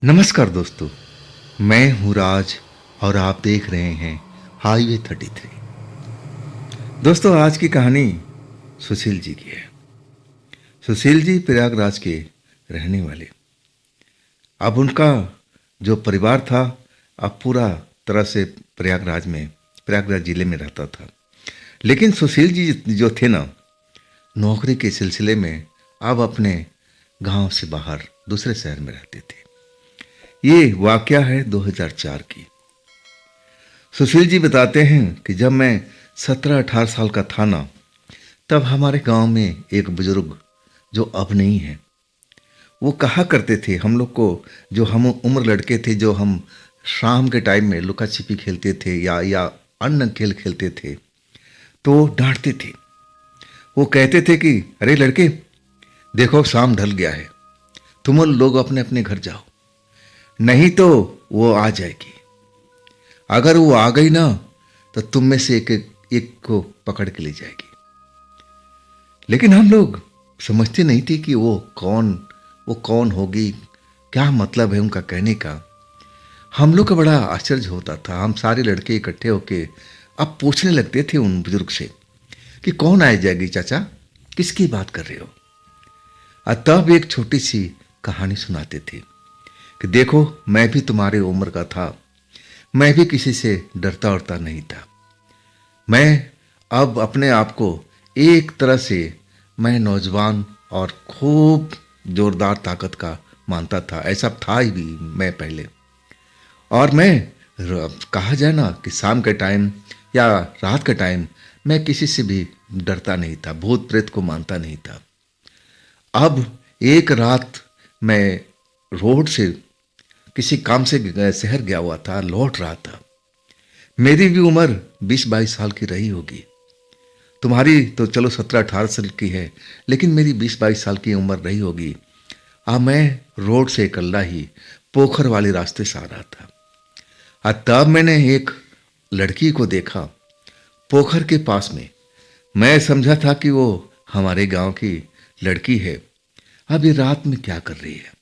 नमस्कार दोस्तों, मैं हूँ राज और आप देख रहे हैं हाईवे 33। दोस्तों, आज की कहानी सुशील जी की है। सुशील जी प्रयागराज के रहने वाले। अब उनका जो परिवार था, अब पूरा तरह से प्रयागराज जिले में रहता था। लेकिन सुशील जी जो थे ना, नौकरी के सिलसिले में अब अपने गांव से बाहर दूसरे शहर में रहते थे। ये वाकया है 2004 की। सुशील जी बताते हैं कि जब मैं 17-18 साल का था ना, तब हमारे गांव में एक बुजुर्ग, जो अब नहीं है, वो कहा करते थे हम लोग को, जो हम उम्र लड़के थे, जो हम शाम के टाइम में लुका छिपी खेलते थे या अन्य खेल खेलते थे, तो डांटते थे। वो कहते थे कि अरे लड़के, देखो शाम ढल गया है, तुम लोग अपने अपने घर जाओ, नहीं तो वो आ जाएगी। अगर वो आ गई ना, तो तुम में से एक को पकड़ के ले जाएगी। लेकिन हम लोग समझते नहीं थे कि वो कौन होगी, क्या मतलब है उनका कहने का। हम लोग का बड़ा आश्चर्य होता था। हम सारे लड़के इकट्ठे होके अब पूछने लगते थे उन बुजुर्ग से कि कौन आ जाएगी चाचा, किसकी बात कर रहे हो। और तब एक छोटी सी कहानी सुनाते थे कि देखो, मैं भी तुम्हारे उम्र का था, मैं भी किसी से डरता उड़ता नहीं था। मैं अब अपने आप को एक तरह से मैं नौजवान और खूब जोरदार ताकत का मानता था। ऐसा था ही भी मैं पहले। और मैं कहा जाए ना कि शाम के टाइम या रात के टाइम मैं किसी से भी डरता नहीं था, भूत प्रेत को मानता नहीं था। अब एक रात मैं रोड से किसी काम से शहर गया हुआ था, लौट रहा था। मेरी भी उम्र 20-22 साल की रही होगी। तुम्हारी तो चलो 17-18 साल की है, लेकिन मेरी 20-22 साल की उम्र रही होगी। अब मैं रोड से अकेला ही पोखर वाले रास्ते से आ रहा था। और तब मैंने एक लड़की को देखा पोखर के पास में। मैं समझा था कि वो हमारे गांव की लड़की है। अब ये रात में क्या कर रही है।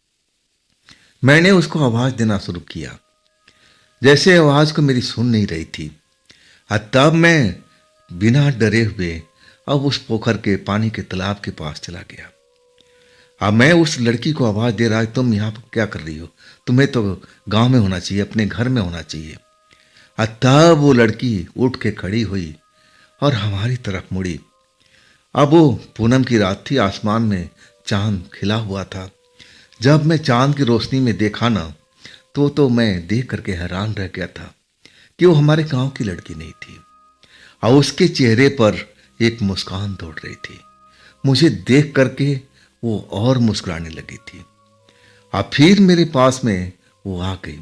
मैंने उसको आवाज देना शुरू किया, जैसे आवाज को मेरी सुन नहीं रही थी। और तब मैं बिना डरे हुए अब उस पोखर के पानी के तालाब के पास चला गया। अब मैं उस लड़की को आवाज दे रहा, तुम यहाँ पर क्या कर रही हो, तुम्हें तो गांव में होना चाहिए, अपने घर में होना चाहिए। और तब वो लड़की उठ के खड़ी हुई और हमारी तरफ मुड़ी। अब वो पूनम की रात थी, आसमान में चांद खिला हुआ था। जब मैं चांद की रोशनी में देखा ना, तो मैं देख करके हैरान रह गया था कि वो हमारे गांव की लड़की नहीं थी। और उसके चेहरे पर एक मुस्कान दौड़ रही थी। मुझे देख करके वो और मुस्कुराने लगी थी। और फिर मेरे पास में वो आ गई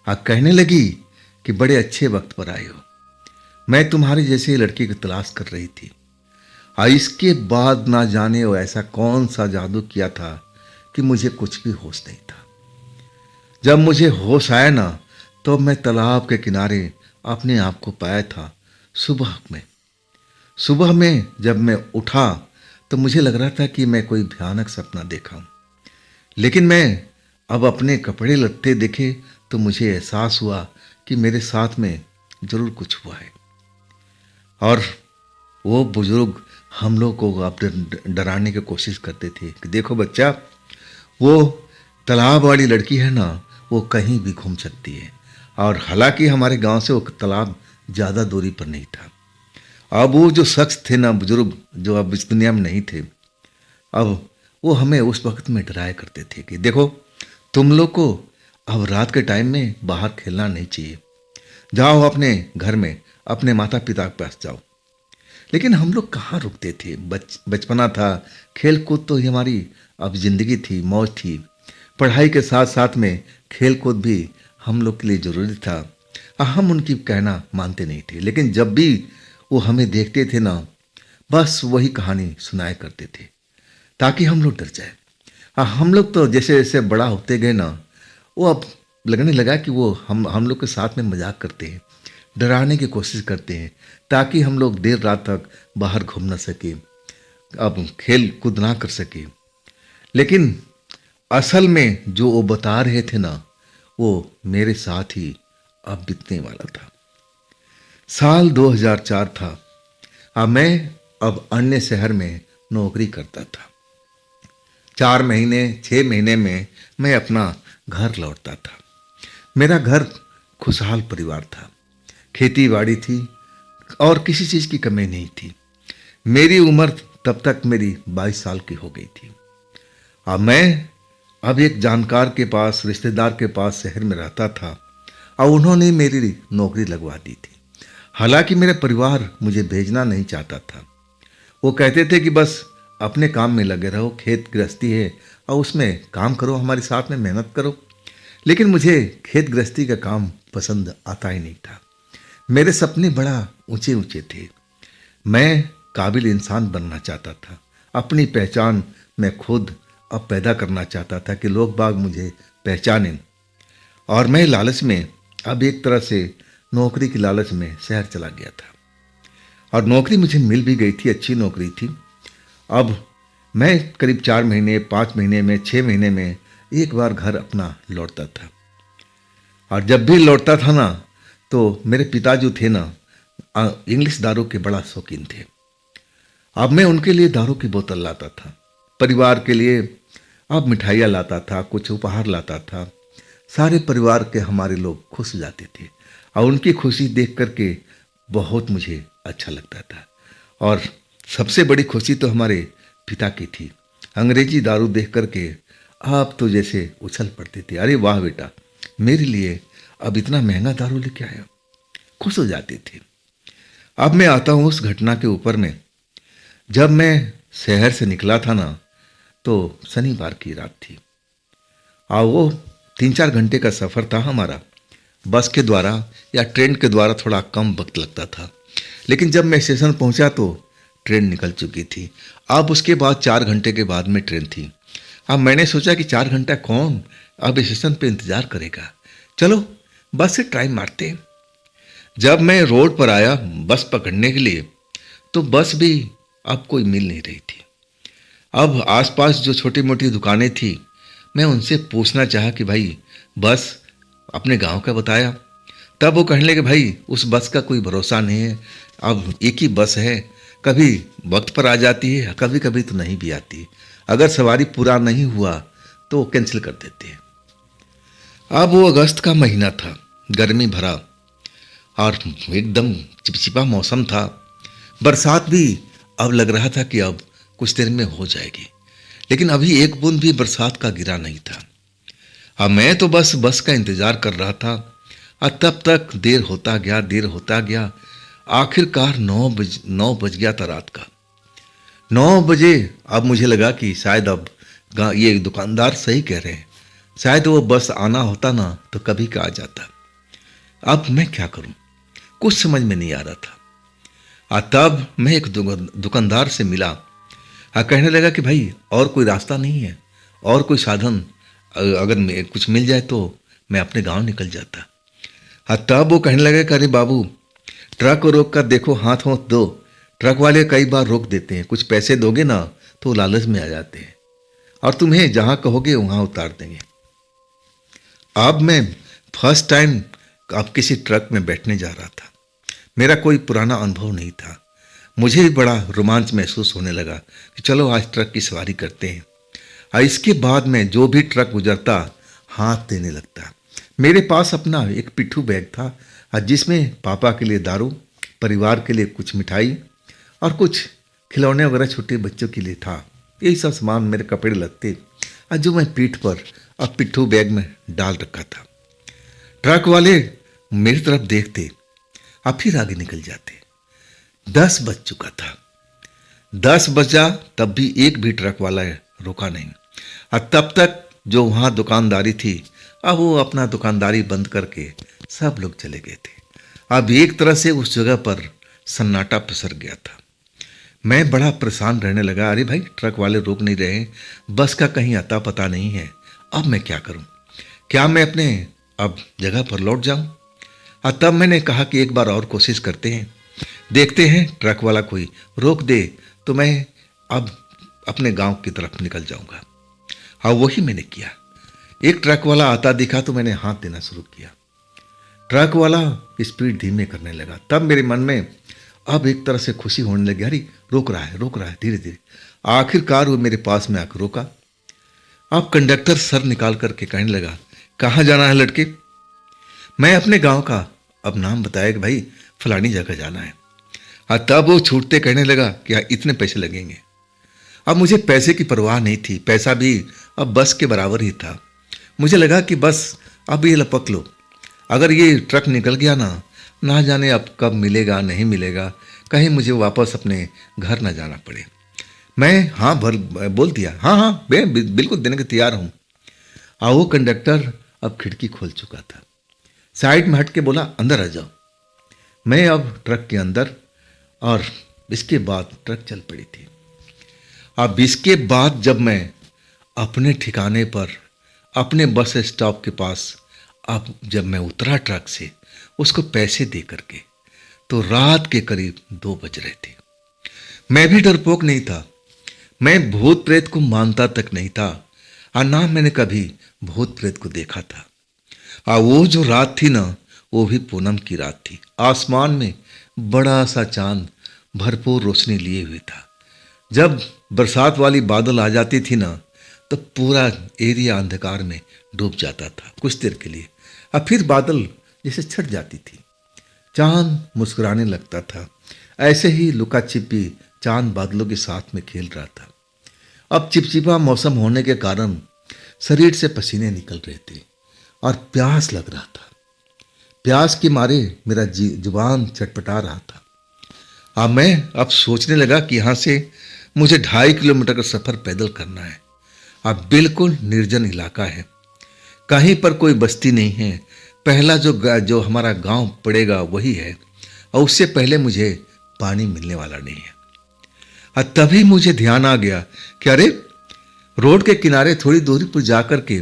और कहने लगी कि बड़े अच्छे वक्त पर आए हो, मैं तुम्हारी जैसी लड़की की तलाश कर रही थी। और इसके बाद ना जाने वो ऐसा कौन सा जादू किया था कि मुझे कुछ भी होश नहीं था। जब मुझे होश आया ना, तो मैं तालाब के किनारे अपने आप को पाया था। सुबह में जब मैं उठा, तो मुझे लग रहा था कि मैं कोई भयानक सपना देखा हूं। लेकिन मैं अब अपने कपड़े लत्ते देखे तो मुझे एहसास हुआ कि मेरे साथ में जरूर कुछ हुआ है। और वो बुजुर्ग हम लोग को अब डराने की कोशिश करते थे कि देखो बच्चा, वो तालाब वाली लड़की है ना, वो कहीं भी घूम सकती है। और हालांकि हमारे गांव से वो तालाब ज़्यादा दूरी पर नहीं था। अब वो जो शख्स थे ना, बुजुर्ग, जो अब इस दुनिया में नहीं थे, अब वो हमें उस वक्त में डराया करते थे कि देखो, तुम लोग को अब रात के टाइम में बाहर खेलना नहीं चाहिए, जाओ अपने घर में अपने माता पिता के पास जाओ। लेकिन हम लोग कहाँ रुकते थे। बचपना था, खेल कूद तो ही हमारी अब जिंदगी थी, मौज थी। पढ़ाई के साथ साथ में खेल कूद भी हम लोग के लिए जरूरी था। हम उनकी कहना मानते नहीं थे। लेकिन जब भी वो हमें देखते थे ना, बस वही कहानी सुनाया करते थे ताकि हम लोग डर जाए। हम लोग तो जैसे जैसे बड़ा होते गए ना, वो अब लगने लगा कि वो हम लोग के साथ में मजाक करते हैं, डराने की कोशिश करते हैं ताकि हम लोग देर रात तक बाहर घूम ना सके, अब खेल कूद ना कर सके। लेकिन असल में जो वो बता रहे थे ना, वो मेरे साथ ही अब बीतने वाला था। साल 2004 था। मैं अब अन्य शहर में नौकरी करता था। 4 महीने 6 महीने में मैं अपना घर लौटता था। मेरा घर खुशहाल परिवार था, खेती बाड़ी थी और किसी चीज़ की कमी नहीं थी। मेरी उम्र तब तक मेरी 22 साल की हो गई थी। मैं अब एक जानकार के पास, रिश्तेदार के पास शहर में रहता था और उन्होंने मेरी नौकरी लगवा दी थी। हालांकि मेरा परिवार मुझे भेजना नहीं चाहता था। वो कहते थे कि बस अपने काम में लगे रहो, खेत गृहस्थी है और उसमें काम करो, हमारे साथ में मेहनत करो। लेकिन मुझे खेत गृहस्थी का काम पसंद आता ही नहीं था। मेरे सपने बड़ा ऊंचे ऊंचे थे। मैं काबिल इंसान बनना चाहता था। अपनी पहचान मैं खुद अब पैदा करना चाहता था कि लोग बाग मुझे पहचानें। और मैं लालच में, अब एक तरह से नौकरी की लालच में शहर चला गया था। और नौकरी मुझे मिल भी गई थी, अच्छी नौकरी थी। अब मैं करीब 4 महीने 5 महीने में 6 महीने में एक बार घर अपना लौटता था। और जब भी लौटता था ना, तो मेरे पिता जो थे ना, इंग्लिश दारू के बड़ा शौकीन थे। अब मैं उनके लिए दारू की बोतल लाता था, परिवार के लिए अब मिठाइयाँ लाता था, कुछ उपहार लाता था। सारे परिवार के हमारे लोग खुश हो जाते थे और उनकी खुशी देख करके बहुत मुझे अच्छा लगता था। और सबसे बड़ी खुशी तो हमारे पिता की थी। अंग्रेजी दारू देख करके आप तो जैसे उछल पड़ते थे, अरे वाह बेटा, मेरे लिए अब इतना महंगा दारू लेके आया, खुश हो जाते थे। अब मैं आता हूँ उस घटना के ऊपर में। जब मैं शहर से निकला था ना, तो शनिवार की रात थी और वो 3-4 घंटे का सफ़र था हमारा। बस के द्वारा या ट्रेन के द्वारा थोड़ा कम वक्त लगता था। लेकिन जब मैं स्टेशन पहुंचा तो ट्रेन निकल चुकी थी। अब उसके बाद 4 घंटे के बाद में ट्रेन थी। अब मैंने सोचा कि 4 घंटा कौन अब स्टेशन पे इंतज़ार करेगा, चलो बस से ट्राई मारते हैं। जब मैं रोड पर आया बस पकड़ने के लिए, तो बस भी अब कोई मिल नहीं रही थी। अब आसपास जो छोटी मोटी दुकानें थी, मैं उनसे पूछना चाहा कि भाई बस अपने गांव का बताया। तब वो कहने लगे भाई उस बस का कोई भरोसा नहीं है, अब एक ही बस है, कभी वक्त पर आ जाती है, कभी कभी तो नहीं भी आती। अगर सवारी पूरा नहीं हुआ तो कैंसिल कर देते हैं। अब वो अगस्त का महीना था, गर्मी भरा और एकदम चिपचिपा मौसम था। बरसात भी अब लग रहा था कि अब कुछ देर में हो जाएगी, लेकिन अभी एक बूंद भी बरसात का गिरा नहीं था। अब मैं तो बस का इंतजार कर रहा था और तब तक देर होता गया। आखिरकार 9 बज गया था रात का। 9 बजे अब मुझे लगा कि शायद अब ये दुकानदार सही कह रहे हैं, शायद वो बस आना होता ना तो कभी का आ जाता। अब मैं क्या करूं, कुछ समझ में नहीं आ रहा था। और तब मैं एक दुकानदार से मिला। कहने लगा कि भाई और कोई रास्ता नहीं है, और कोई साधन अगर कुछ मिल जाए तो मैं अपने गांव निकल जाता। तब वो कहने लगा कि अरे बाबू, ट्रक को रोक कर देखो, हाथ दो। ट्रक वाले कई बार रोक देते हैं, कुछ पैसे दोगे ना तो लालच में आ जाते हैं और तुम्हें जहां कहोगे वहां उतार देंगे। अब मैं फर्स्ट टाइम अब किसी ट्रक में बैठने जा रहा था। मेरा कोई पुराना अनुभव नहीं था। मुझे भी बड़ा रोमांच महसूस होने लगा कि चलो आज ट्रक की सवारी करते हैं। और इसके बाद में जो भी ट्रक गुजरता हाथ देने लगता। मेरे पास अपना एक पिट्ठू बैग था जिसमें पापा के लिए दारू, परिवार के लिए कुछ मिठाई और कुछ खिलौने वगैरह छोटे बच्चों के लिए था। यही सब सामान, मेरे कपड़े लगते और जो मैं पीठ पर और पिट्ठू बैग में डाल रखा था। ट्रक वाले मेरी तरफ देखते और फिर आगे निकल जाते। 10 बज चुका था। 10 बजा तब भी एक भी ट्रक वाला रुका नहीं। और तब तक जो वहाँ दुकानदारी थी, अब वो अपना दुकानदारी बंद करके सब लोग चले गए थे। अब एक तरह से उस जगह पर सन्नाटा पसर गया था। मैं बड़ा परेशान रहने लगा। अरे भाई, ट्रक वाले रोक नहीं रहे, बस का कहीं अता पता नहीं है, अब मैं क्या करूं? क्या मैं अपने अब जगह पर लौट जाऊं? और तब मैंने कहा कि एक बार और कोशिश करते हैं, देखते हैं ट्रक वाला कोई रोक दे तो मैं अब अपने गांव की तरफ निकल जाऊंगा। हाँ, वही मैंने किया। एक ट्रक वाला आता दिखा तो मैंने हाथ देना शुरू किया। ट्रक वाला स्पीड धीमे करने लगा। तब मेरे मन में अब एक तरह से खुशी होने लगी, अरे रोक रहा है धीरे धीरे। आखिरकार वो मेरे पास में आकर रोका। अब कंडक्टर सर निकाल करके कहने लगा, कहाँ जाना है लड़के? मैं अपने गांव का अब नाम बताया कि भाई फलानी जगह जाना है। हाँ, तब वो छूटते कहने लगा कि हाँ, इतने पैसे लगेंगे। अब मुझे पैसे की परवाह नहीं थी, पैसा भी अब बस के बराबर ही था। मुझे लगा कि बस अब ये लपक लो, अगर ये ट्रक निकल गया ना जाने अब कब मिलेगा नहीं मिलेगा, कहीं मुझे वापस अपने घर ना जाना पड़े। मैं हाँ भर बोल दिया, हाँ मैं बिल्कुल देने के तैयार हूँ। वो कंडक्टर अब खिड़की खोल चुका था, साइड में हट के बोला, अंदर आ जाओ। मैं अब ट्रक के अंदर, और इसके बाद ट्रक चल पड़ी थी। अब इसके बाद जब मैं अपने ठिकाने पर, अपने बस स्टॉप के पास, अब जब मैं उतरा ट्रक से उसको पैसे दे करके, तो रात के करीब 2 बज रहे थे। मैं भी डरपोक नहीं था, मैं भूत प्रेत को मानता तक नहीं था, और ना मैंने कभी भूत प्रेत को देखा था। वो जो रात थी ना, वो भी पूनम की रात थी। आसमान में बड़ा सा चांद भरपूर रोशनी लिए हुए था। जब बरसात वाली बादल आ जाती थी ना, तो पूरा एरिया अंधकार में डूब जाता था कुछ देर के लिए, और फिर बादल जैसे छट जाती थी, चांद मुस्कुराने लगता था। ऐसे ही लुका छिपी चांद बादलों के साथ में खेल रहा था। अब चिपचिपा मौसम होने के कारण शरीर से पसीने निकल रहे थे और प्यास लग रहा था। प्यास के मारे मेरा जुबान चटपटा रहा था। मैं अब सोचने लगा कि यहाँ से मुझे 2.5 किलोमीटर का सफ़र पैदल करना है। अब बिल्कुल निर्जन इलाका है, कहीं पर कोई बस्ती नहीं है। पहला जो हमारा गांव पड़ेगा वही है, और उससे पहले मुझे पानी मिलने वाला नहीं है। तभी मुझे ध्यान आ गया कि अरे रोड के किनारे थोड़ी दूरी पर जाकर के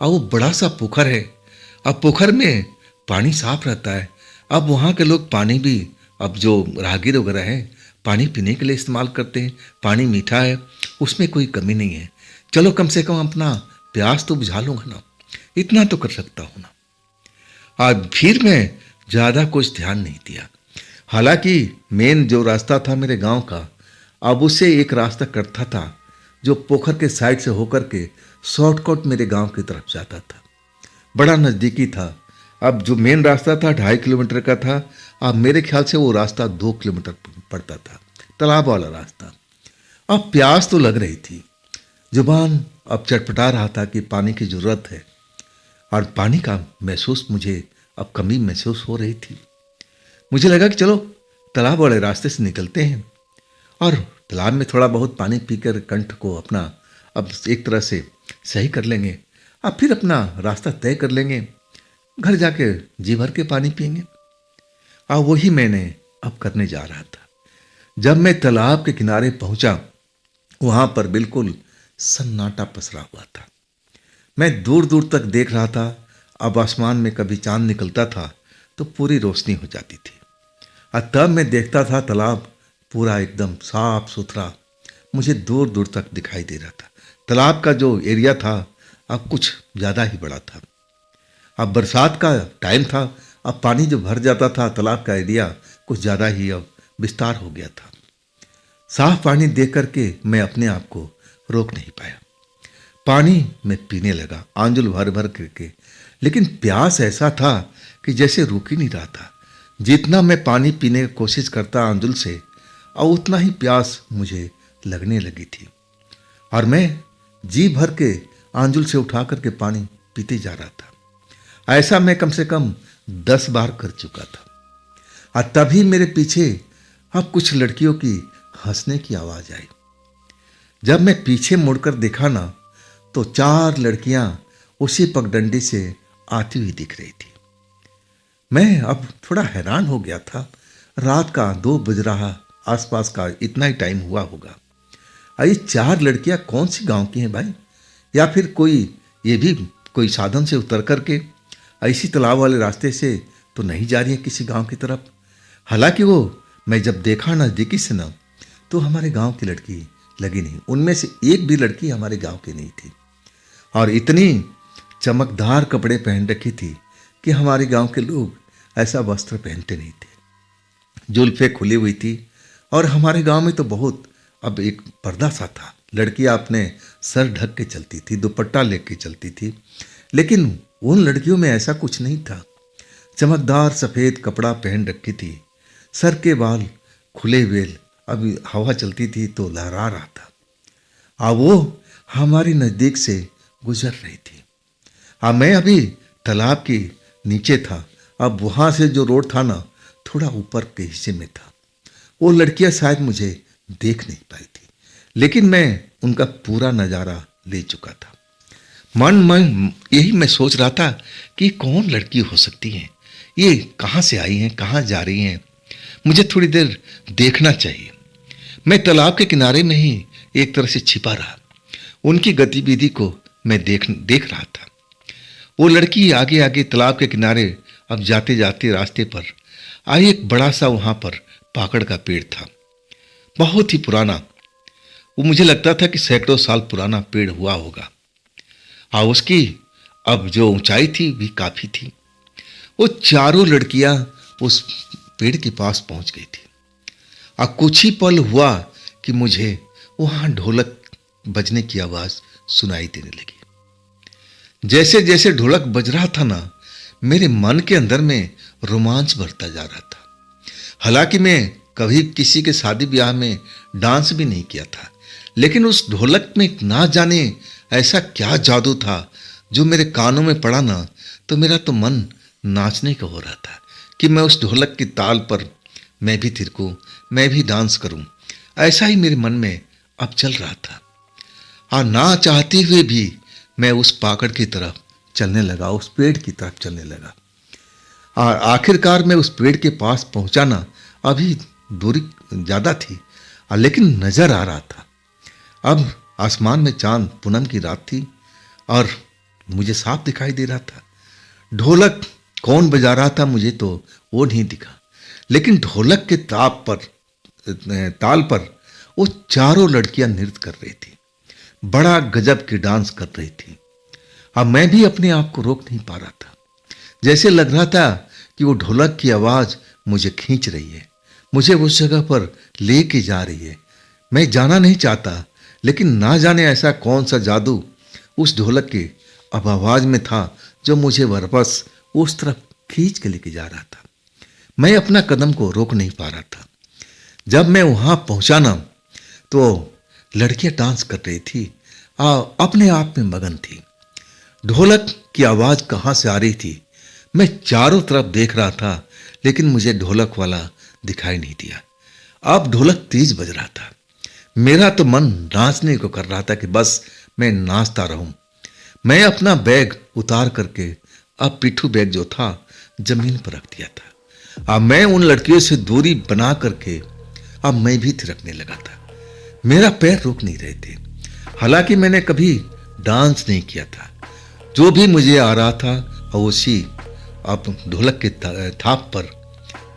वो बड़ा सा पोखर है। अब पोखर में पानी साफ रहता है। अब वहाँ के लोग पानी भी, अब जो राहगीर वगैरह हैं, पानी पीने के लिए इस्तेमाल करते हैं। पानी मीठा है, उसमें कोई कमी नहीं है। चलो कम से कम अपना प्यास तो बुझा लूँगा ना, इतना तो कर सकता हूँ ना। आज फिर मैं ज़्यादा कुछ ध्यान नहीं दिया। हालांकि मेन जो रास्ता था मेरे गांव का, अब उससे एक रास्ता कटता था जो पोखर के साइड से होकर के शॉर्टकट मेरे गांव की तरफ जाता था, बड़ा नज़दीकी था। अब जो मेन रास्ता था 2.5 किलोमीटर का था, अब मेरे ख्याल से वो रास्ता 2 किलोमीटर पड़ता था, तालाब वाला रास्ता। अब प्यास तो लग रही थी, जुबान अब चटपटा रहा था कि पानी की ज़रूरत है, और पानी का महसूस मुझे अब कमी महसूस हो रही थी। मुझे लगा कि चलो तालाब वाले रास्ते से निकलते हैं और तालाब में थोड़ा बहुत पानी पीकर कंठ को अपना अब एक तरह से सही कर लेंगे, अब फिर अपना रास्ता तय कर लेंगे, घर जाके जी भर के पानी पिएंगे। वही मैंने अब करने जा रहा था। जब मैं तालाब के किनारे पहुंचा, वहां पर बिल्कुल सन्नाटा पसरा हुआ था। मैं दूर दूर तक देख रहा था। अब आसमान में कभी चांद निकलता था तो पूरी रोशनी हो जाती थी, और तब मैं देखता था तालाब पूरा एकदम साफ सुथरा मुझे दूर दूर तक दिखाई दे रहा था। तालाब का जो एरिया था अब कुछ ज़्यादा ही बड़ा था। अब बरसात का टाइम था, अब पानी जो भर जाता था तालाब का एरिया कुछ ज़्यादा ही अब विस्तार हो गया था। साफ पानी देख करके मैं अपने आप को रोक नहीं पाया। पानी मैं पीने लगा आंजुल भर भर करके, लेकिन प्यास ऐसा था कि जैसे रुक ही नहीं रहा था। जितना मैं पानी पीने की कोशिश करता आंजुल से, और उतना ही प्यास मुझे लगने लगी थी, और मैं जी भर के आंजुल से उठा करके पानी पीते जा रहा था। ऐसा मैं कम से कम 10 बार कर चुका था। और तभी मेरे पीछे अब कुछ लड़कियों की हंसने की आवाज़ आई। जब मैं पीछे मुड़कर देखा ना, तो 4 लड़कियां उसी पगडंडी से आती हुई दिख रही थी। मैं अब थोड़ा हैरान हो गया था। रात का 2 बज रहा, आसपास का इतना ही टाइम हुआ होगा। ये 4 लड़कियां कौन सी गांव की हैं भाई? या फिर ये भी कोई साधन से उतर करके इसी तालाब वाले रास्ते से तो नहीं जा रही है किसी गांव की तरफ? हालांकि वो मैं जब देखा नज़दीकी से ना, तो हमारे गांव की लड़की लगी नहीं। उनमें से एक भी लड़की हमारे गांव की नहीं थी। और इतनी चमकदार कपड़े पहन रखी थी कि हमारे गांव के लोग ऐसा वस्त्र पहनते नहीं थे। जुल्फे खुली हुई थी और हमारे गांव में तो बहुत अब एक पर्दा सा था। लड़कियां अपने सर ढक के चलती थी, दुपट्टा लेके चलती थी, लेकिन उन लड़कियों में ऐसा कुछ नहीं था। चमकदार सफ़ेद कपड़ा पहन रखी थी, सर के बाल खुले हुए, अभी हवा चलती थी तो लहरा रहा था। वो हमारी नज़दीक से गुजर रही थी। मैं अभी तालाब के नीचे था। अब वहाँ से जो रोड था ना, थोड़ा ऊपर के हिस्से में था। वो लड़कियाँ शायद मुझे देख नहीं पाई थी, लेकिन मैं उनका पूरा नज़ारा ले चुका था। मन यही मैं सोच रहा था कि कौन लड़की हो सकती है, ये कहाँ से आई हैं, कहाँ जा रही हैं, मुझे थोड़ी देर देखना चाहिए। मैं तालाब के किनारे में ही एक तरह से छिपा रहा। उनकी गतिविधि को मैं देख रहा था। वो लड़की आगे आगे तालाब के किनारे अब जाते जाते रास्ते पर आई। एक बड़ा सा वहाँ पर पाकड़ का पेड़ था, बहुत ही पुराना। वो मुझे लगता था कि सैकड़ों साल पुराना पेड़ हुआ होगा। उसकी अब जो ऊंचाई थी भी काफ़ी थी। वो चारों लड़कियां उस पेड़ के पास पहुंच गई थी। कुछ ही पल हुआ कि मुझे वहां ढोलक बजने की आवाज सुनाई देने लगी। जैसे जैसे ढोलक बज रहा था ना, मेरे मन के अंदर में रोमांच बढ़ता जा रहा था। हालांकि मैं कभी किसी के शादी ब्याह में डांस भी नहीं किया था, लेकिन उस ढोलक में ना जाने ऐसा क्या जादू था जो मेरे कानों में पड़ा ना, तो मेरा तो मन नाचने का हो रहा था कि मैं उस ढोलक की ताल पर मैं भी थिरकूं, मैं भी डांस करूं। ऐसा ही मेरे मन में अब चल रहा था। ना चाहते हुए भी मैं उस पाकड़ की तरफ चलने लगा, उस पेड़ की तरफ चलने लगा। आखिरकार मैं उस पेड़ के पास पहुंचा ना। अभी दूरी ज़्यादा थी, लेकिन नजर आ रहा था। अब आसमान में चांद, पूनम की रात थी और मुझे साफ दिखाई दे रहा था। ढोलक कौन बजा रहा था मुझे तो वो नहीं दिखा, लेकिन ढोलक के ताल पर वो चारों लड़कियां नृत्य कर रही थी, बड़ा गजब की डांस कर रही थी। अब मैं भी अपने आप को रोक नहीं पा रहा था। जैसे लग रहा था कि वो ढोलक की आवाज मुझे खींच रही है, मुझे उस जगह पर लेके जा रही है। मैं जाना नहीं चाहता, लेकिन ना जाने ऐसा कौन सा जादू उस ढोलक के अब आवाज में था जो मुझे वापस उस तरफ खींच के लेके जा रहा था। मैं अपना कदम को रोक नहीं पा रहा था। जब मैं वहां पहुंचा ना, तो लड़कियां डांस कर रही थी, अपने आप में मगन थी। ढोलक की आवाज कहां से आ रही थी, मैं चारों तरफ देख रहा था, लेकिन मुझे ढोलक वाला दिखाई नहीं दिया। अब ढोलक तेज बज रहा था। मेरा तो मन नाचने को कर रहा था कि बस मैं नाचता रहूं। मैं अपना बैग उतार करके अब पिट्ठू बैग जो था जमीन पर रख दिया था। अब मैं उन लड़कियों से दूरी बना करके अब मैं भी थिरकने लगा था। मेरा पैर रुक नहीं रहे थे। हालांकि मैंने कभी डांस नहीं किया था। जो भी मुझे आ रहा था उसी अब ढोलक के थाप पर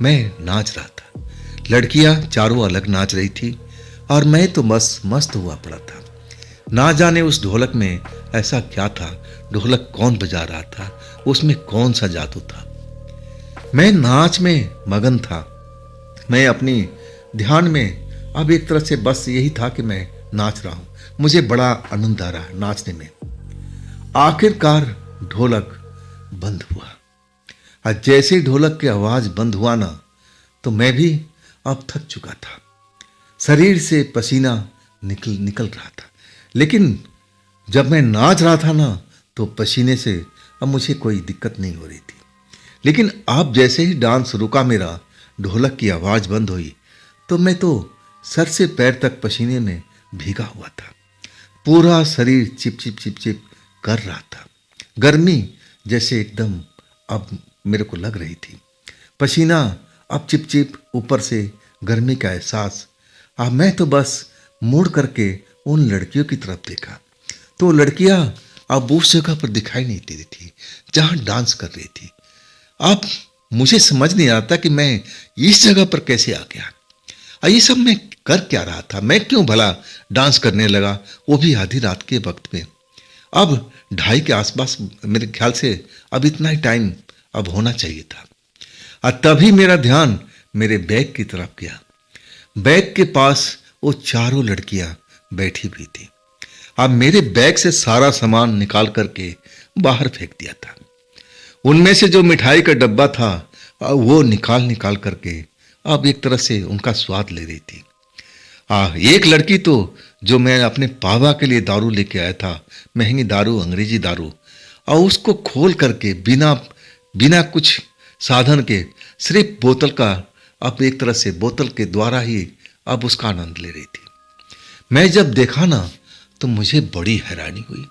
मैं नाच रहा था। लड़कियां चारों अलग नाच रही थी और मैं तो बस मस्त हुआ पड़ा था। ना जाने उस ढोलक में ऐसा क्या था, ढोलक कौन बजा रहा था, उसमें कौन सा जादू था। मैं नाच में मगन था। मैं अपनी ध्यान में अब एक तरह से बस यही था कि मैं नाच रहा हूं। मुझे बड़ा आनंद आ रहा है नाचने में। आखिरकार ढोलक बंद हुआ। और जैसे ही ढोलक की आवाज बंद हुआ ना, तो मैं भी अब थक चुका था। शरीर से पसीना निकल रहा था, लेकिन जब मैं नाच रहा था ना, तो पसीने से अब मुझे कोई दिक्कत नहीं हो रही थी। लेकिन अब जैसे ही डांस रुका मेरा, ढोलक की आवाज बंद हुई, तो मैं तो सर से पैर तक पसीने में भीगा हुआ था। पूरा शरीर चिप चिप चिप चिप कर रहा था। गर्मी जैसे एकदम अब मेरे को लग रही थी। पसीना अब चिप चिप, ऊपर से गर्मी का एहसास। अब मैं तो बस मुड़ करके उन लड़कियों की तरफ देखा, तो लड़कियां अब उस जगह पर दिखाई नहीं दे रही थी जहां डांस कर रही थी। अब मुझे समझ नहीं आता कि मैं इस जगह पर कैसे आ गया। ये सब मैं कर क्या रहा था, मैं क्यों भला डांस करने लगा, वो भी आधी रात के वक्त में। अब ढाई के आसपास मेरे ख्याल से अब इतना ही टाइम अब होना चाहिए था। और तभी मेरा ध्यान मेरे बैग की तरफ गया। बैग के पास वो चारों लड़कियां बैठी हुई थी। अब मेरे बैग से सारा सामान निकाल करके बाहर फेंक दिया था। उनमें से जो मिठाई का डब्बा था वो निकाल निकाल करके अब एक तरह से उनका स्वाद ले रही थी। एक लड़की तो जो मैं अपने पापा के लिए दारू लेके आया था, महंगी दारू, अंग्रेजी दारू, और उसको खोल करके बिना बिना कुछ साधन के सिर्फ बोतल का, अब एक तरह से बोतल के द्वारा ही अब उसका आनंद ले रही थी। मैं जब देखा ना तो मुझे बड़ी हैरानी हुई,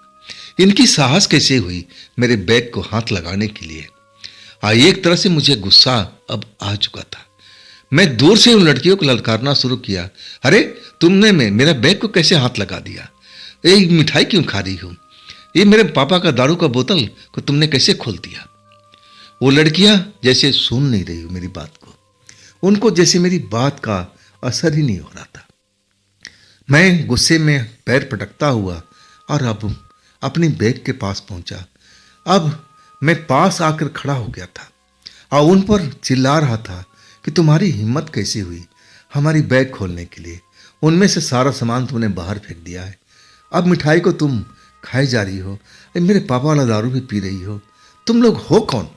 इनकी साहस कैसे हुई मेरे बैग को हाथ लगाने के लिए। एक तरह से मुझे गुस्सा अब आ चुका था। मैं दूर से उन लड़कियों को ललकारना शुरू किया, अरे तुमने मेरा बैग को कैसे हाथ लगा दिया? ये मिठाई क्यों खा रही हो? ये मेरे पापा का दारू का बोतल को तुमने कैसे खोल दिया? वो लड़कियां जैसे सुन नहीं रही मेरी बात को, उनको जैसे मेरी बात का असर ही नहीं हो रहा था। मैं गुस्से में पैर पटकता हुआ और अब अपनी बैग के पास पहुंचा। अब मैं पास आकर खड़ा हो गया था और उन पर चिल्ला रहा था कि तुम्हारी हिम्मत कैसी हुई हमारी बैग खोलने के लिए? उनमें से सारा सामान तुमने बाहर फेंक दिया है। अब मिठाई को तुम खाए जा रही हो, मेरे पापा वाला दारू भी पी रही हो। तुम लोग हो कौन?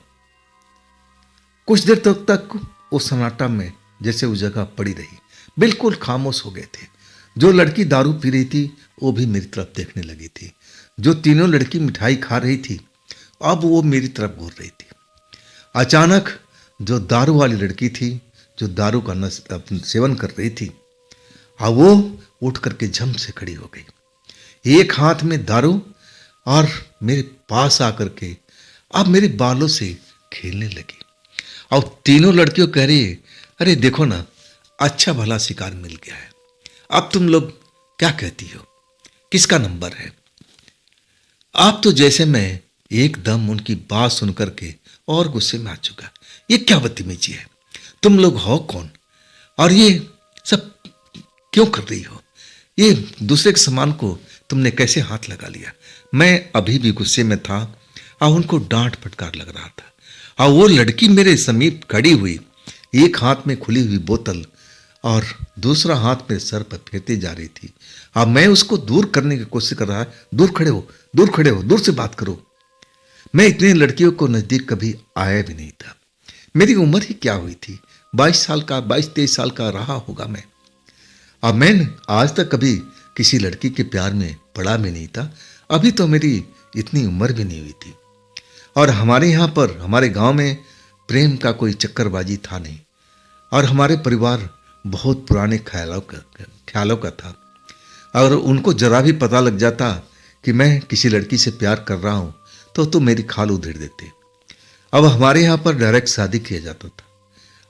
कुछ देर तक वो सन्नाटा में जैसे उस जगह पड़ी रही, बिल्कुल खामोश हो गए थे। जो लड़की दारू पी रही थी वो भी मेरी तरफ देखने लगी थी। जो तीनों लड़की मिठाई खा रही थी अब वो मेरी तरफ घूर रही थी। अचानक जो दारू वाली लड़की थी, जो दारू का सेवन कर रही थी, वो उठ करके झम से खड़ी हो गई, एक हाथ में दारू और मेरे पास आकर के अब मेरे बालों से खेलने लगी। और तीनों लड़कियों कह रही है, अरे देखो ना, अच्छा भला शिकार मिल गया है। अब तुम लोग क्या कहती हो, किसका नंबर है? आप तो जैसे मैं एकदम उनकी बात सुनकर के और गुस्से में आ चुका। ये क्या बदतमीजी है? तुम लोग हो कौन और ये सब क्यों कर रही हो? ये दूसरे के सामान को तुमने कैसे हाथ लगा लिया? मैं अभी भी गुस्से में था और उनको डांट फटकार लग रहा था। और वो लड़की मेरे समीप खड़ी हुई, एक हाथ में खुली हुई बोतल और दूसरा हाथ मेरे सर पर फेरते जा रही थी। अब मैं उसको दूर करने की कोशिश कर रहा है, दूर खड़े हो, दूर खड़े हो, दूर से बात करो। मैं इतनी लड़कियों को नजदीक कभी आया भी नहीं था। मेरी उम्र ही क्या हुई थी, 22 साल का, 22-23 साल का रहा होगा मैं। अब मैंने आज तक कभी किसी लड़की के प्यार में पड़ा भी नहीं था। अभी तो मेरी इतनी उम्र भी नहीं हुई थी। और हमारे यहाँ पर, हमारे गांव में प्रेम का कोई चक्करबाजी था नहीं। और हमारे परिवार बहुत पुराने ख्यालों का था। अगर उनको जरा भी पता लग जाता कि मैं किसी लड़की से प्यार कर रहा हूँ तो मेरी खाल उधेड़ देते। अब हमारे यहाँ पर डायरेक्ट शादी किया जाता था।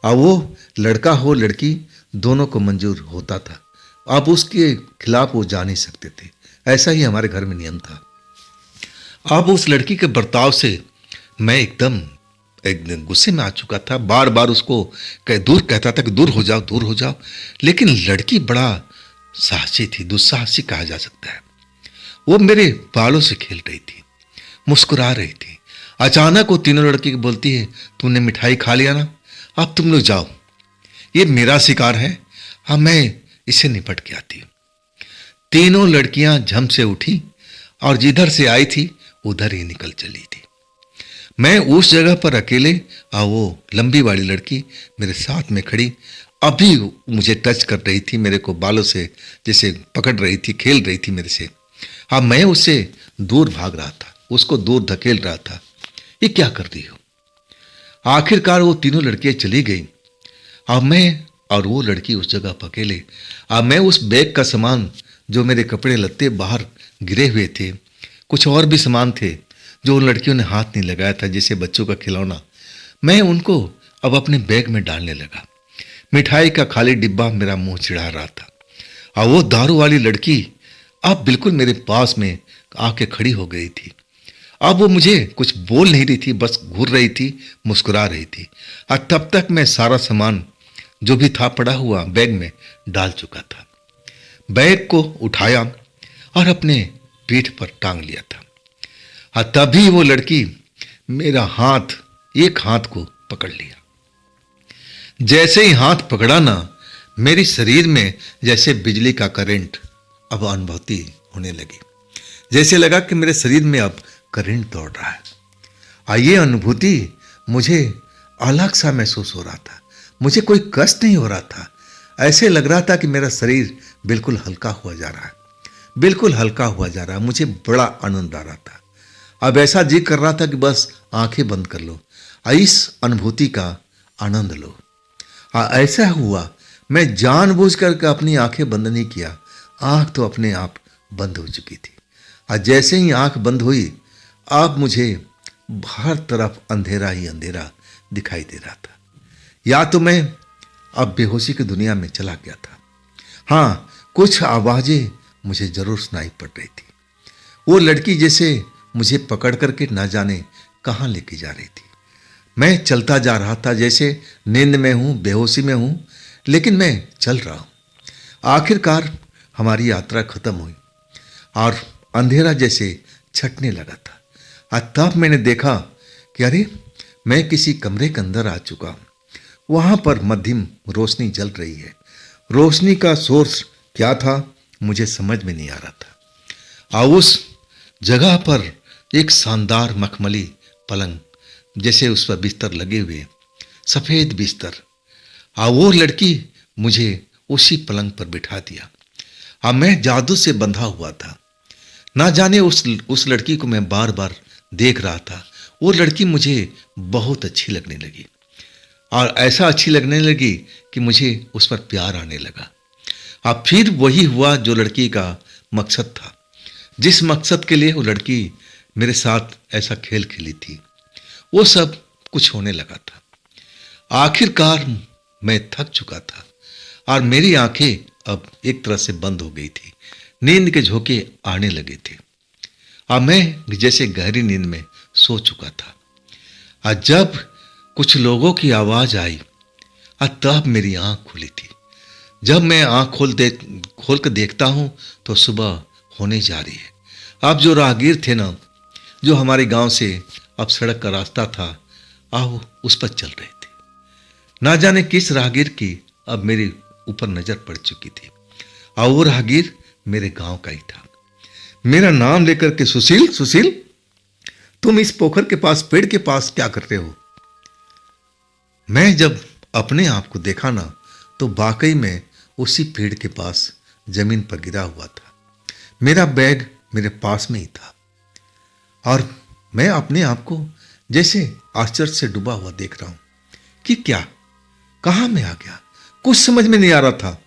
अब वो लड़का हो लड़की दोनों को मंजूर होता था। अब उसके खिलाफ वो जा नहीं सकते थे। ऐसा ही हमारे घर में नियम था। अब उस लड़की के बर्ताव से मैं एकदम गुस्से में आ चुका था। बार बार उसको दूर कहता था कि दूर हो जाओ, दूर हो जाओ। लेकिन लड़की बड़ा साहसी थी, दुस्साहसी कहा जा सकता है। वो मेरे बालों से खेल रही थी, मुस्कुरा रही थी। अचानक वो तीनों लड़की को बोलती है, तुमने मिठाई खा लिया ना, अब तुम लोग जाओ, ये मेरा शिकार है, हाँ मैं इसे निपट के आती हूँ। तीनों लड़कियां झम से उठी और जिधर से आई थी उधर ही निकल चली थी। मैं उस जगह पर अकेले, वो लंबी वाली लड़की मेरे साथ में खड़ी अभी मुझे टच कर रही थी, मेरे को बालों से जैसे पकड़ रही थी, खेल रही थी मेरे से। हाँ, मैं उससे दूर भाग रहा था, उसको दूर धकेल रहा था। ये क्या कर रही हो? आखिरकार वो तीनों लड़कियां चली गई। अब मैं और वो लड़की उस जगह पर अकेले। अब मैं उस बैग का सामान, जो मेरे कपड़े लत्ते बाहर गिरे हुए थे, कुछ और भी सामान थे जो उन लड़कियों ने हाथ नहीं लगाया था, जैसे बच्चों का खिलौना, मैं उनको अब अपने बैग में डालने लगा। मिठाई का खाली डिब्बा मेरा मुंह चिढ़ा रहा था। और वो दारू वाली लड़की अब बिल्कुल मेरे पास में आके खड़ी हो गई थी। अब वो मुझे कुछ बोल नहीं रही थी, बस घूर रही थी, मुस्कुरा रही थी। और तब तक मैं सारा सामान जो भी था पड़ा हुआ बैग में डाल चुका था। बैग को उठाया और अपने पीठ पर टांग लिया था। हाँ, तभी वो लड़की मेरा एक हाथ को पकड़ लिया। जैसे ही हाथ पकड़ा ना, मेरी शरीर में जैसे बिजली का करंट अब अनुभूति होने लगी। जैसे लगा कि मेरे शरीर में अब करंट दौड़ रहा है। ये अनुभूति मुझे अलग सा महसूस हो रहा था। मुझे कोई कष्ट नहीं हो रहा था। ऐसे लग रहा था कि मेरा शरीर बिल्कुल हल्का हुआ जा रहा है, बिल्कुल हल्का हुआ जा रहा है। मुझे बड़ा आनंद आ रहा था। अब ऐसा जी कर रहा था कि बस आंखें बंद कर लो, इस अनुभूति का आनंद लो। ऐसा हुआ, मैं जानबूझकर के अपनी आंखें बंद नहीं किया। आंख तो अपने आप बंद हो चुकी थी। जैसे ही आंख बंद हुई, अब मुझे हर तरफ अंधेरा ही अंधेरा दिखाई दे रहा था। या तो मैं अब बेहोशी की दुनिया में चला गया था। हाँ, कुछ आवाजें मुझे जरूर सुनाई पड़ रही थी। वो लड़की जैसे मुझे पकड़ करके ना जाने कहाँ लेके जा रही थी। मैं चलता जा रहा था, जैसे नींद में हूँ, बेहोशी में हूँ, लेकिन मैं चल रहा हूँ। आखिरकार हमारी यात्रा खत्म हुई और अंधेरा जैसे छटने लगा था। तब मैंने देखा कि अरे, मैं किसी कमरे के अंदर आ चुका हूँ। वहाँ पर मध्यम रोशनी जल रही है। रोशनी का सोर्स क्या था मुझे समझ में नहीं आ रहा था। उस जगह पर एक शानदार मखमली पलंग, जैसे उस पर बिस्तर लगे हुए, सफेद बिस्तर। वो लड़की मुझे उसी पलंग पर बिठा दिया। मैं जादू से बंधा हुआ था। ना जाने उस लड़की को मैं बार बार देख रहा था। वो लड़की मुझे बहुत अच्छी लगने लगी और ऐसा अच्छी लगने लगी कि मुझे उस पर प्यार आने लगा। फिर वही हुआ जो लड़की का मकसद था, जिस मकसद के लिए वो लड़की मेरे साथ ऐसा खेल खेली थी, वो सब कुछ होने लगा था। आखिरकार मैं थक चुका था और मेरी आंखें अब एक तरह से बंद हो गई थी। नींद के झोंके आने लगे थे। मैं जैसे गहरी नींद में सो चुका था। जब कुछ लोगों की आवाज आई, तब मेरी आंख खुली थी। जब मैं आंख खोल कर देखता हूं तो सुबह होने जा रही है। अब जो राहगीर थे ना, जो हमारे गांव से अब सड़क का रास्ता था, वो उस पर चल रहे थे। ना जाने किस राहगीर की अब मेरे ऊपर नजर पड़ चुकी थी और वो राहगीर मेरे गांव का ही था। मेरा नाम लेकर के, सुशील, सुशील, तुम इस पोखर के पास, पेड़ के पास क्या कर रहे हो? मैं जब अपने आप को देखा ना, तो वाकई में उसी पेड़ के पास जमीन पर गिरा हुआ था। मेरा बैग मेरे पास में ही था और मैं अपने आप को जैसे आश्चर्य से डूबा हुआ देख रहा हूं कि क्या, कहां मैं आ गया, कुछ समझ में नहीं आ रहा था।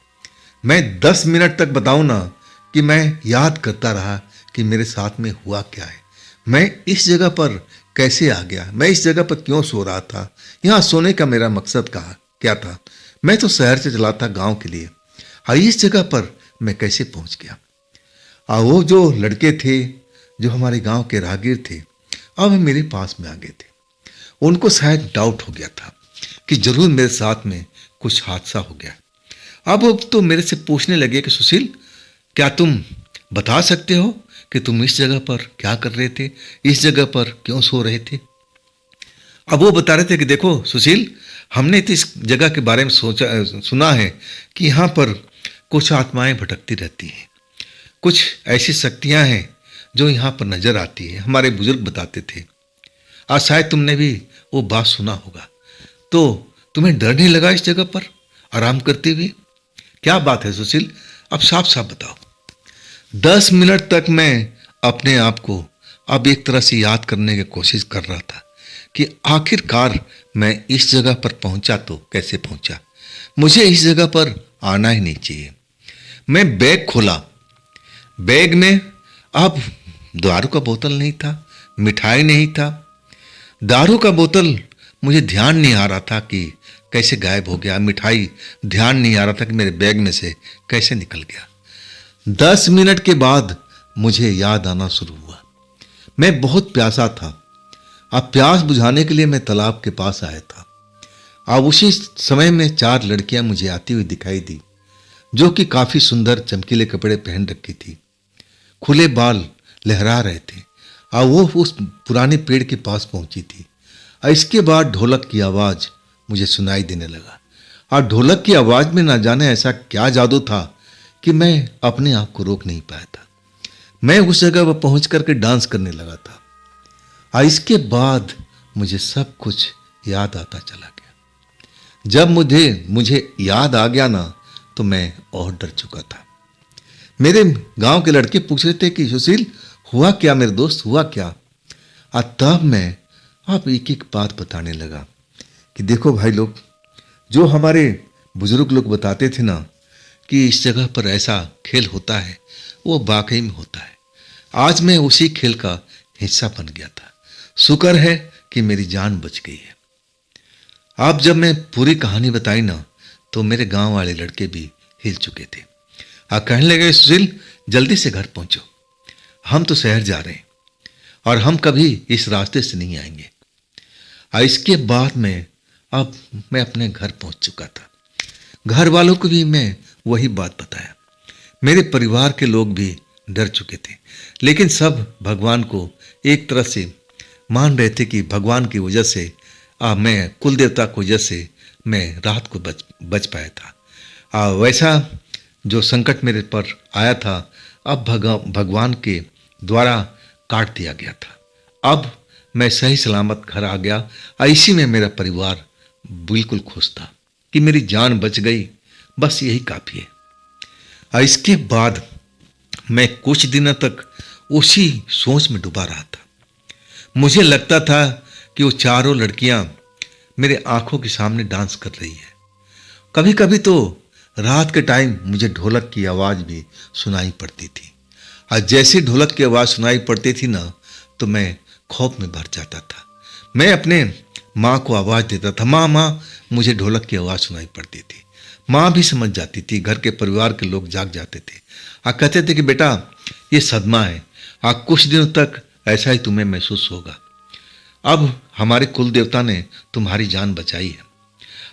मैं 10 मिनट तक बताऊं ना कि मैं याद करता रहा कि मेरे साथ में हुआ क्या है। मैं इस जगह पर कैसे आ गया, मैं इस जगह पर क्यों सो रहा था, यहाँ सोने का मेरा मकसद क्या था। मैं तो शहर से चला था गांव के लिए, इस जगह पर मैं कैसे पहुंच गया। वो जो लड़के थे, जो हमारे गांव के राहगीर थे, अब मेरे पास में आ गए थे। उनको शायद डाउट हो गया था कि जरूर मेरे साथ में कुछ हादसा हो गया। अब वो तो मेरे से पूछने लगे कि सुशील, क्या तुम बता सकते हो कि तुम इस जगह पर क्या कर रहे थे, इस जगह पर क्यों सो रहे थे? अब वो बता रहे थे कि देखो सुशील, हमने तो इस जगह के बारे में सुना है कि यहाँ पर कुछ आत्माएं भटकती रहती हैं, कुछ ऐसी शक्तियां हैं जो यहाँ पर नजर आती है। हमारे बुजुर्ग बताते थे। आज शायद तुमने भी वो बात सुना होगा। तो तुम्हें डर नहीं लगा इस जगह पर आराम करते हुए? क्या बात है सुशील, अब साफ साफ बताओ। 10 मिनट तक मैं अपने आप को अब एक तरह से याद करने की कोशिश कर रहा था कि आखिरकार मैं इस जगह पर पहुंचा तो कैसे पहुंचा। मुझे इस जगह पर आना ही नहीं चाहिए। मैं बैग खोला। बैग में अब दारू का बोतल नहीं था, मिठाई नहीं था। दारू का बोतल मुझे ध्यान नहीं आ रहा था कि कैसे गायब हो गया। मिठाई ध्यान नहीं आ रहा था कि मेरे बैग में से कैसे निकल गया। 10 मिनट के बाद मुझे याद आना शुरू हुआ। मैं बहुत प्यासा था। अब प्यास बुझाने के लिए मैं तालाब के पास आया था। अब उसी समय में 4 लड़कियां मुझे आती हुई दिखाई दी, जो कि काफी सुंदर चमकीले कपड़े पहन रखी थी। खुले बाल लहरा रहे थे और वो उस पुराने पेड़ के पास पहुंची थी। और इसके बाद ढोलक की आवाज़ मुझे सुनाई देने लगा। और ढोलक की आवाज़ में ना जाने ऐसा क्या जादू था कि मैं अपने आप को रोक नहीं पाया था। मैं उस जगह पर पहुंच करके डांस करने लगा था। और इसके बाद मुझे सब कुछ याद आता चला गया। जब मुझे याद आ गया ना, तो मैं और डर चुका था। मेरे गांव के लड़के पूछ रहे थे कि सुशील, हुआ क्या मेरे दोस्त, हुआ क्या? और तब मैं आप एक एक बात बताने लगा कि देखो भाई लोग, जो हमारे बुजुर्ग लोग बताते थे ना कि इस जगह पर ऐसा खेल होता है, वो वाकई में होता है। आज मैं उसी खेल का हिस्सा बन गया था। शुक्र है कि मेरी जान बच गई है। अब जब मैं पूरी कहानी बताई ना, तो मेरे गांव वाले लड़के भी हिल चुके थे और कहने लगे, सुशील जल्दी से घर पहुंचो, हम तो शहर जा रहे हैं और हम कभी इस रास्ते से नहीं आएंगे। और इसके बाद अब मैं अपने घर पहुंच चुका था। घर वालों को भी मैं वही बात बताया। मेरे परिवार के लोग भी डर चुके थे, लेकिन सब भगवान को एक तरह से मान रहे थे कि भगवान की वजह से मैं कुल देवता की वजह से मैं रात को बच पाया था। वैसा जो संकट मेरे पर आया था, अब भगवान के द्वारा काट दिया गया था। अब मैं सही सलामत घर आ गया और इसी में मेरा परिवार बिल्कुल खुश था कि मेरी जान बच गई, बस यही काफ़ी है। और इसके बाद मैं कुछ दिनों तक उसी सोच में डूबा रहा था। मुझे लगता था कि वो चारों लड़कियां मेरे आंखों के सामने डांस कर रही है। कभी कभी तो रात के टाइम मुझे ढोलक की आवाज़ भी सुनाई पड़ती थी। और जैसे ढोलक की आवाज़ सुनाई पड़ती थी ना, तो मैं खौफ में भर जाता था। मैं अपने माँ को आवाज़ देता था, माँ माँ, मुझे ढोलक की आवाज़ सुनाई पड़ती थी। माँ भी समझ जाती थी, घर के परिवार के लोग जाग जाते थे और कहते थे कि बेटा ये सदमा है, कुछ दिनों तक ऐसा ही तुम्हें महसूस होगा। अब हमारे कुल देवता ने तुम्हारी जान बचाई है।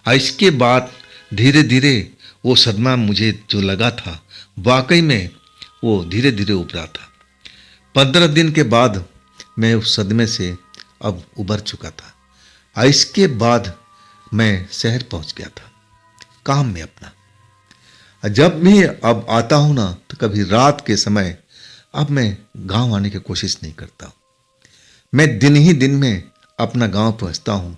और इसके बाद धीरे धीरे वो सदमा मुझे जो लगा था, वाकई में वो धीरे धीरे उभरा था। 15 दिन के बाद मैं उस सदमे से अब उबर चुका था। और इसके बाद मैं शहर पहुंच गया था काम में अपना। जब भी अब आता हूं ना, तो कभी रात के समय अब मैं गांव आने की कोशिश नहीं करता। मैं दिन ही दिन में अपना गांव पहुंचता हूं।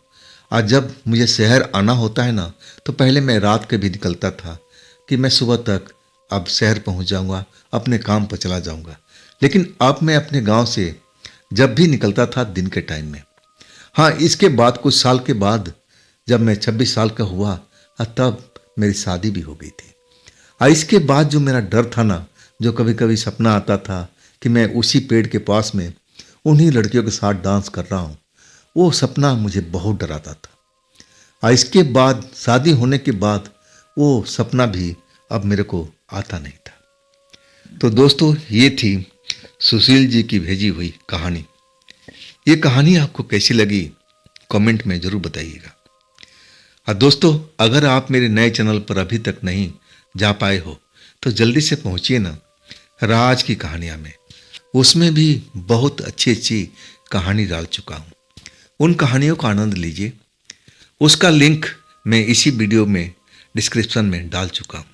और जब मुझे शहर आना होता है ना, तो पहले मैं रात के भी निकलता था कि मैं सुबह तक अब शहर पहुंच जाऊंगा, अपने काम पर चला जाऊंगा। लेकिन अब मैं अपने गांव से जब भी निकलता था दिन के टाइम में। हाँ, इसके बाद कुछ साल के बाद जब मैं 26 साल का हुआ, तब मेरी शादी भी हो गई थी। और इसके बाद जो मेरा डर था ना, जो कभी कभी सपना आता था कि मैं उसी पेड़ के पास में उन्हीं लड़कियों के साथ डांस कर रहा हूँ, वो सपना मुझे बहुत डराता था। और इसके बाद शादी होने के बाद वो सपना भी अब मेरे को आता नहीं था। तो दोस्तों, ये थी सुशील जी की भेजी हुई कहानी। ये कहानी आपको कैसी लगी कमेंट में ज़रूर बताइएगा। और दोस्तों, अगर आप मेरे नए चैनल पर अभी तक नहीं जा पाए हो, तो जल्दी से पहुंचिए ना राज की कहानियाँ में। उसमें भी बहुत अच्छी अच्छी कहानी डाल चुका हूँ। उन कहानियों का आनंद लीजिए। उसका लिंक मैं इसी वीडियो में डिस्क्रिप्शन में डाल चुका हूँ।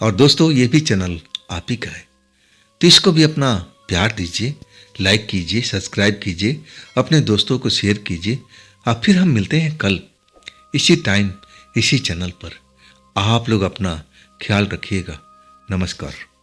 और दोस्तों, ये भी चैनल आप ही का है, तो इसको भी अपना प्यार दीजिए, लाइक कीजिए, सब्सक्राइब कीजिए, अपने दोस्तों को शेयर कीजिए। और फिर हम मिलते हैं कल इसी टाइम इसी चैनल पर। आप लोग अपना ख्याल रखिएगा। नमस्कार।